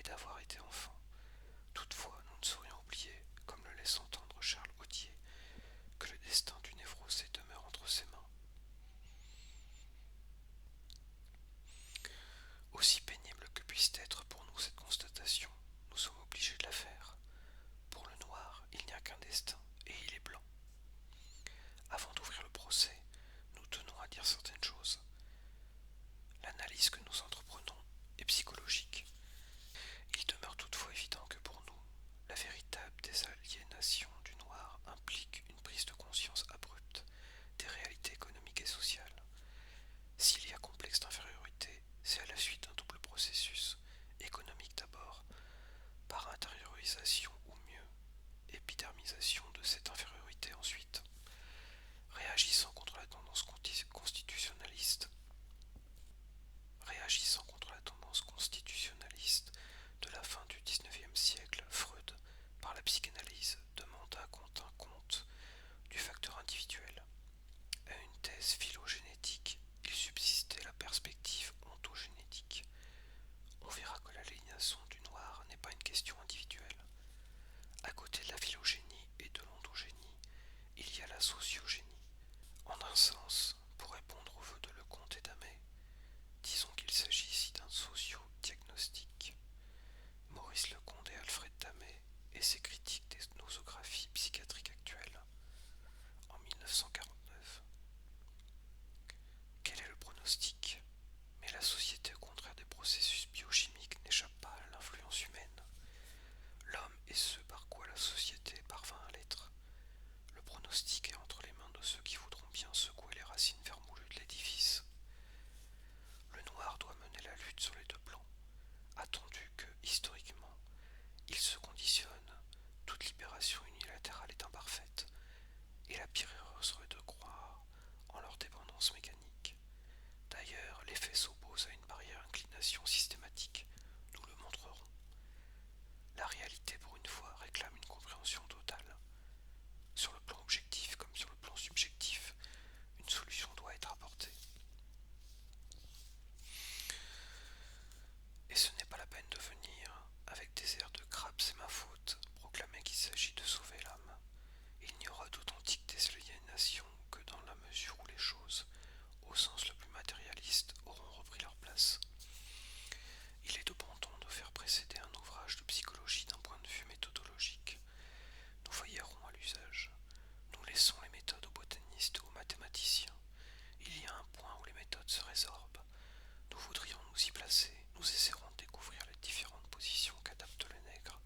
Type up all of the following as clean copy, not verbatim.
d'avoir été enfant. Toutefois, nous ne saurions oublier, comme le laisse entendre Charles Odier, que le destin du névrosé demeure entre ses mains. Aussi pénible que puisse être pour nous cette constatation, nous sommes obligés de la faire. Pour le noir, il n'y a qu'un destin, et il est blanc. Avant d'ouvrir le procès, nous tenons à dire certaines choses. L'analyse que nous entreprenons est psychologique. Il demeure toutefois évident que pour nous, la véritable désaliénation du noir implique une prise de conscience abrupte des réalités économiques et sociales. S'il y a complexe d'infériorité, c'est à la suite d'un double processus, économique d'abord, par intériorisation ou mieux, épidermisation de cette infériorité ensuite, réagissant contre la tendance constitutionnaliste, de la fin du XIXe siècle, Freud, par la psychanalyse, demanda qu'on tînt compte du facteur individuel. À une thèse phylogénétique, il subsistait la perspective ontogénétique. On verra que l'aliénation du noir n'est pas une question individuelle. À côté de la phylogénie et de l'ontogénie, il y a la sociogénie. En un sens, pour répondre aux vœux de Lecomte et d'Amet, disons qu'il s'agit ici d'un socio-diagnostic. Maurice Lecomte et Alfred Damet et ses critiques des nosographies psychiatriques actuelles en 1949. Quel est le pronostic? Mais la société, au contraire des processus biochimiques, n'échappe pas à l'influence humaine. L'homme est ce par quoi la société parvint à l'être. Le pronostic est entre les mains de ceux qui voudront bien secouer les racines vermoulues de l'édifice. Le noir doit mener la lutte sur les deux plans, attendu que, historiquement, il se conditionne, toute libération unilatérale est imparfaite, et la pire erreur serait de croire en leur dépendance mécanique. D'ailleurs, les faits s'opposent à une barrière inclination systématique, nous le montrerons. La réalité, pour une fois, réclame une compréhension totale. Sur le plan objectif comme sur le plan subjectif, une solution doit être apportée. Et ce n'est pas la peine de venir, avec des airs de crabe c'est ma faute, proclamer qu'il s'agit de sauver l'âme. Il n'y aura d'authentique désaliénation que dans la mesure où les choses, au sens le plus matérialiste, auront repris leur place. Il est de bon ton de faire précéder un ouvrage de psychologie d'un point de vue méthodologique. Nous veillerons à l'usage. Nous laissons les méthodes aux botanistes et aux mathématiciens. Il y a un point où les méthodes se résorbent. Nous voudrions nous y placer. Nous essaierons de découvrir les différentes positions qu'adapte le nègre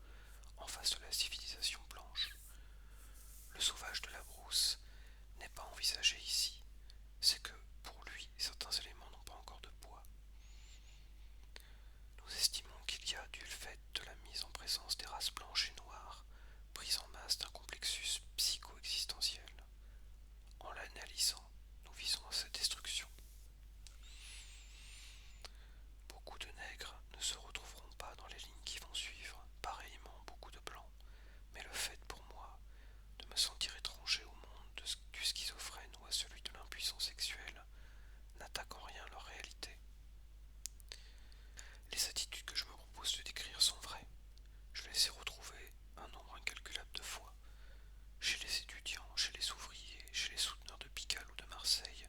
en face de la civilisation blanche. Le sauvage de la brousse n'est pas envisagé ici. C'est que, pour lui, certains éléments n'ont pas encore de poids. Nous estimons qu'il y a, du fait de la mise en présence des races blanches et noires, prise en masse d'un complexus psycho-existentiel. En l'analysant, nous visons à sa destruction. Beaucoup de nègres ne se retrouveront pas dans les lignes qui vont suivre, pareillement beaucoup de blancs, mais le fait pour moi de me sentir étranger au monde du schizophrène ou à celui de l'impuissance sexuelle n'attaque en rien leur réalité. Les attitudes que je me propose de décrire sont vraies. Je les ai retrouvées un nombre incalculable de fois, chez les étudiants, chez les ouvriers, chez les souteneurs de Pigalle ou de Marseille,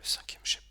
cinquième chapitre.